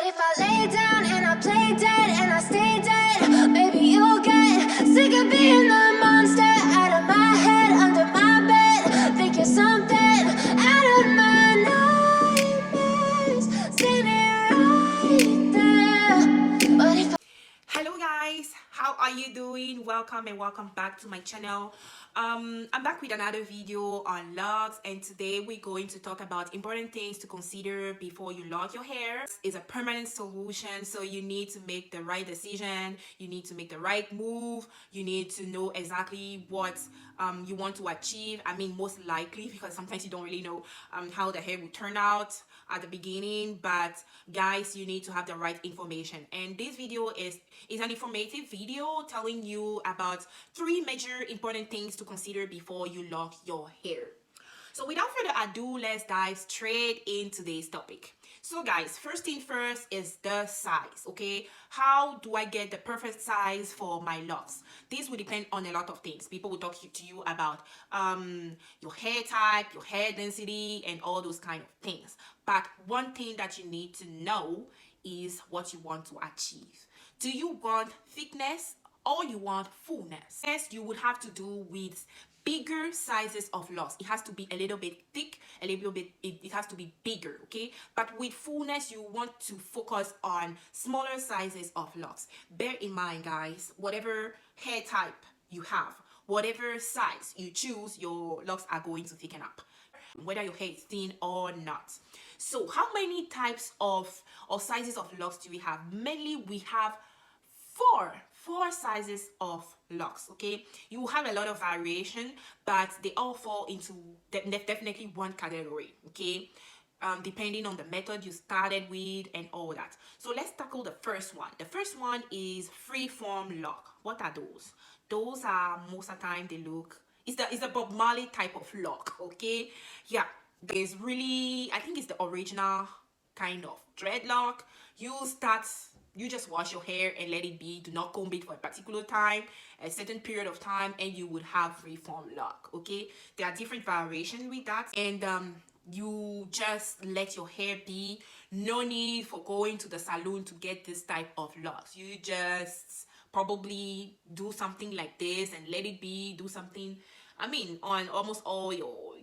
if I lay down and I play dead and I stay dead, maybe you'll get sick of being the monster out of my head, under my bed. Think you're something out of my nightmares, standing right there. But if Hello guys, how are you doing? Welcome and welcome back to my channel. I'm back with another video on locks, and today we're going to talk about important things to consider before you lock your hair. It's a permanent solution, so you need to make the right decision, you need to make the right move, you need to know exactly what you want to achieve. I mean, most likely, because sometimes you don't really know how the hair will turn out at the beginning, but guys, you need to have the right information. And this video is an informative video telling you about 3 major important things to consider before you lock your hair. So without further ado, let's dive straight into this topic. So guys, first thing first is the size. Okay, how do I get the perfect size for my locks? This will depend on a lot of things. People will talk to you about your hair type, your hair density, and all those kind of things. But one thing that you need to know is what you want to achieve. Do you want thickness or you want fullness? Yes, you would have to do with bigger sizes of locks. It has to be a little bit thick, a little bit, it has to be bigger, okay? But with fullness, you want to focus on smaller sizes of locks. Bear in mind, guys, whatever hair type you have, whatever size you choose, your locks are going to thicken up, whether your hair is thin or not. So how many types of or sizes of locks do we have? Mainly we have four sizes of locks. Okay, you have a lot of variation, but they all fall into definitely one category. Okay, depending on the method you started with and all that. So let's tackle the first one. The first one is free-form lock. What are those? Those are, most of the time, they look, it's the Bob Marley type of lock. Okay, yeah, there's really, I think it's the original kind of dreadlock. You just wash your hair and let it be. Do not comb it for a particular time, a certain period of time, and you would have free-form lock. Okay, there are different variations with that, and you just let your hair be. No need for going to the salon to get this type of locks. You just probably do something like this and let it be. Do something, I mean, on almost all your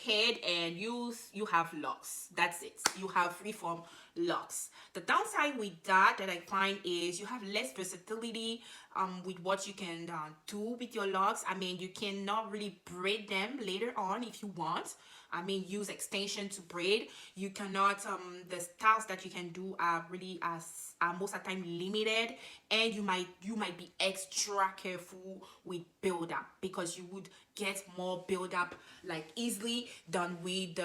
head, and you have locks. That's it, you have free-form locks. The downside with that I find is you have less versatility with what you can do with your locks. I mean, you cannot really braid them later on if you want. I mean, use extension to braid. You cannot, the styles that you can do are really most of the time limited, and you might be extra careful with build up, because you would get more build up like easily than with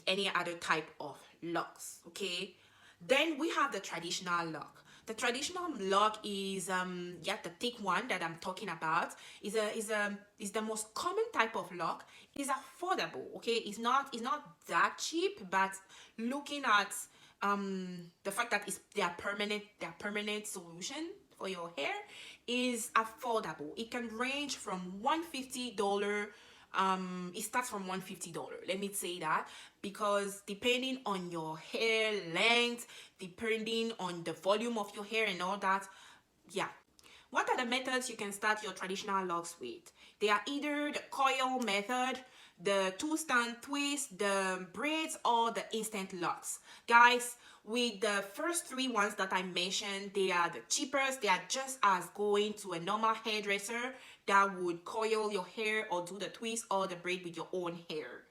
any other type of locks. Okay, then we have the traditional lock. The traditional lock is yeah, the thick one that I'm talking about is the most common type of lock. It is affordable. Okay, it's not that cheap, but looking at the fact that they are permanent solution for your hair is affordable. It can range from $150. It starts from $150, let me say that, because depending on your hair length, depending on the volume of your hair and all that, yeah. What are the methods you can start your traditional locks with? They are either the coil method, the twist and twist, the braids, or the instant locks. Guys, with the first 3 ones that I mentioned, they are the cheapest. They are just as going to a normal hairdresser that would coil your hair or do the twist or the braid with your own hair.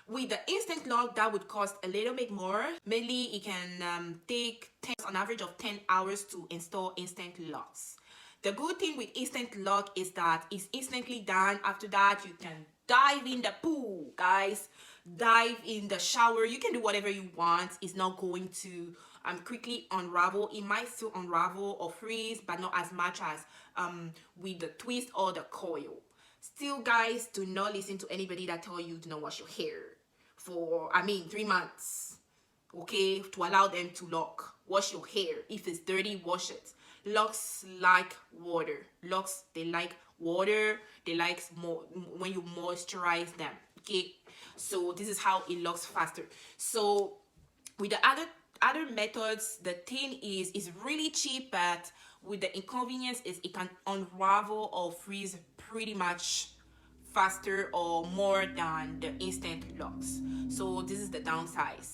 With the instant lock, that would cost a little bit more. Mainly, it can take an average of 10 hours to install instant locks. The good thing with instant lock is that it's instantly done. After that, you can dive in the pool, guys. Dive in the shower. You can do whatever you want. It's not going to quickly unravel. It might still unravel or freeze, but not as much as with the twist or the coil. Still, guys, do not listen to anybody that tell you do not wash your hair for 3 months, okay, to allow them to lock. Wash your hair. If it's dirty, wash it. Locks like water. Locks, they like water. They like more when you moisturize them. Okay, so this is how it locks faster. So with the other other methods, the thing is really cheap, but with the inconvenience is it can unravel or freeze pretty much faster or more than the instant locks. So this is the downside.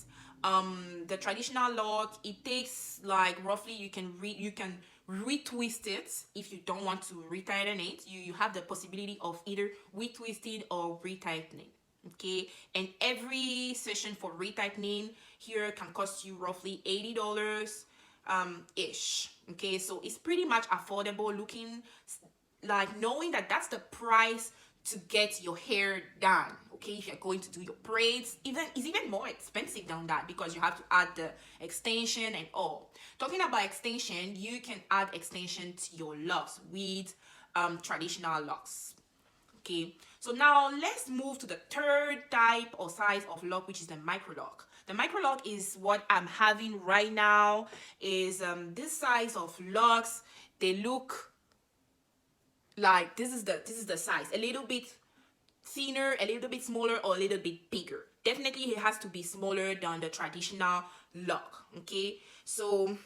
The traditional lock, it takes like roughly, you can retwist it. If you don't want to retighten it, you have the possibility of either retwisting or retightening. Okay, and every session for retightening here can cost you roughly $80 ish. Okay, so it's pretty much affordable, looking like knowing that that's the price to get your hair done. Okay, if you're going to do your braids, even it's even more expensive than that because you have to add the extension and all. Talking about extension, you can add extension to your locks with traditional locks. Okay, so now let's move to the third type or size of lock, which is the micro lock. The micro lock is what I'm having right now. Is this size of locks. They look like this is the size, a little bit thinner, a little bit smaller, or a little bit bigger. Definitely it has to be smaller than the traditional lock. Okay, so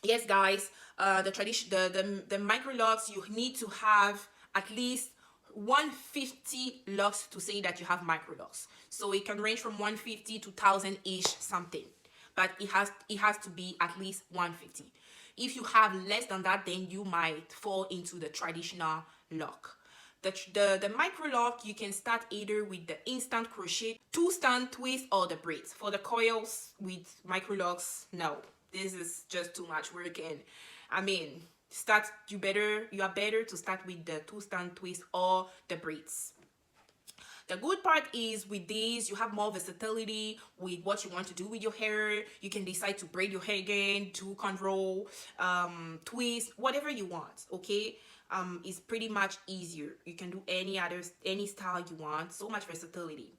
yes guys, the micro locks, you need to have at least 150 locks to say that you have micro locks. So it can range from 150 to 1000 ish something, but it has to be at least 150. If you have less than that, then you might fall into the traditional lock. The micro lock, you can start either with the instant crochet, two stand twist, or the braids. For the coils with micro locks, no, this is just too much work. And I mean, you are better to start with the two stand twist or the braids. The good part is with these, you have more versatility with what you want to do with your hair. You can decide to braid your hair again, do control, twist, whatever you want. Okay, it's pretty much easier. You can do any style you want. So much versatility.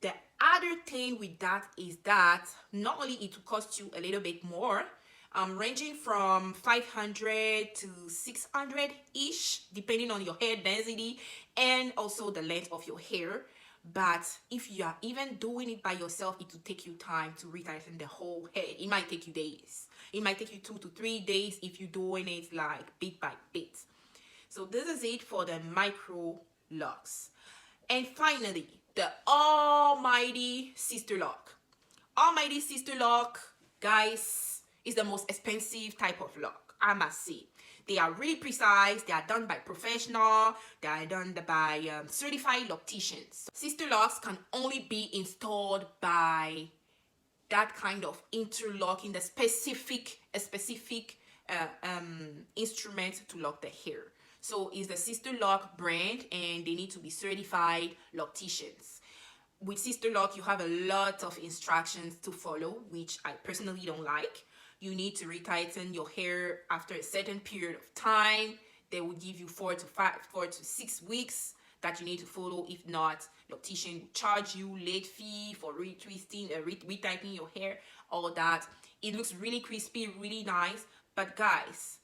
The other thing with that is that not only it will cost you a little bit more, ranging from 500 to 600 ish, depending on your hair density and also the length of your hair. But if you are even doing it by yourself, it will take you time to retighten the whole head. It might take you days. It might take you 2 to 3 days if you're doing it like bit by bit. So this is it for the micro locks. And finally, the almighty sister lock. Almighty sister lock, guys, is the most expensive type of lock, I must say. They are really precise. They are done by professional. They are done by certified locticians. Sister locks can only be installed by that kind of interlocking, a specific instrument to lock the hair. So it's the Sister Lock brand, and they need to be certified locticians. With Sister Lock, you have a lot of instructions to follow, which I personally don't like. You need to retighten your hair after a certain period of time. They will give you 4 to 6 weeks that you need to follow. If not, loctician will charge you late fee for retwisting, retightening your hair, all that. It looks really crispy, really nice. But guys,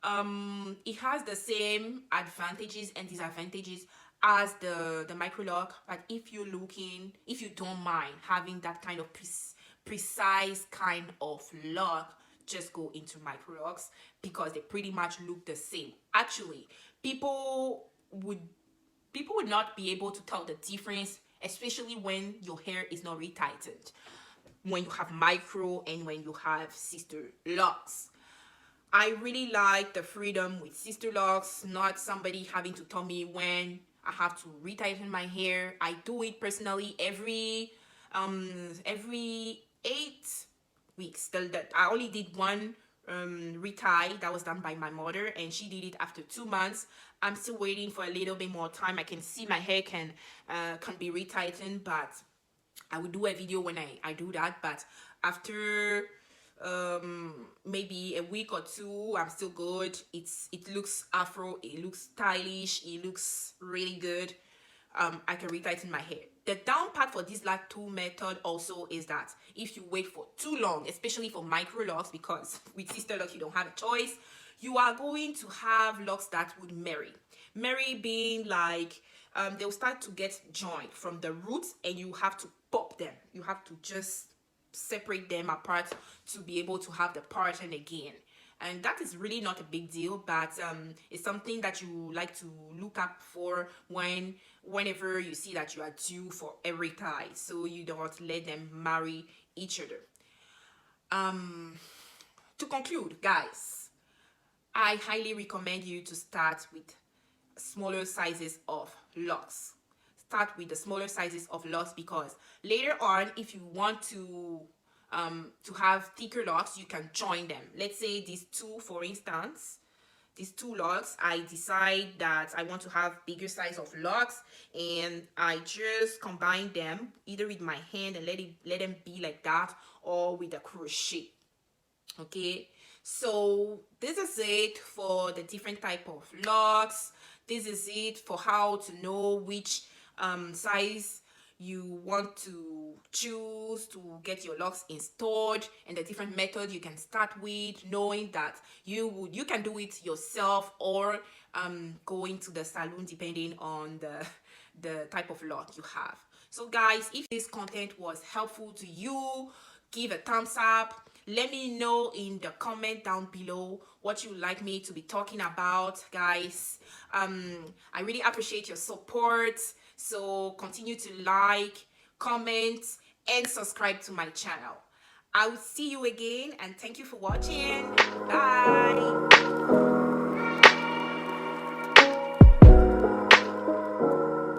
it has the same advantages and disadvantages as the micro lock. But if you don't mind having that kind of precise kind of lock, just go into micro locks because they pretty much look the same. Actually, people would not be able to tell the difference, especially when your hair is not retightened, when you have micro and when you have sister locks. I really like the freedom with sister locks, not somebody having to tell me when I have to retighten my hair. I do it personally every 8 weeks. I only did one retie that was done by my mother, and she did it after 2 months. I'm still waiting for a little bit more time. I can see my hair can be retightened, but I will do a video when I do that. But after maybe a week or 2, I'm still good. It looks afro, it looks stylish, it looks really good. I can retighten my hair. The down part for this Lock 2 method also is that if you wait for too long, especially for micro locks, because with sister lock you don't have a choice, you are going to have locks that would marry. Marry being like they'll start to get joined from the roots, and you have to pop them. You have to just separate them apart to be able to have the pattern again. And that is really not a big deal, but it's something that you like to look up for whenever you see that you are due for every tie, so you don't let them marry each other. To conclude, guys, I highly recommend you to start with smaller sizes of locks. Start with the smaller sizes of locks, because later on, if you want to have thicker locks, you can join them. Let's say these two, for instance, these two locks, I decide that I want to have bigger size of locks, and I just combine them either with my hand and let them be like that, or with a crochet. Okay, so this is it for the different type of locks. This is it for how to know which size you want to choose to get your locks installed, and the different method you can start with, knowing that you can do it yourself, or going to the salon, depending on the type of lock you have. So guys, if this content was helpful to you, give a thumbs up. Let me know in the comment down below what you like me to be talking about, guys. I really appreciate your support, so continue to like, comment, and subscribe to my channel. I will see you again, and thank you for watching. Bye.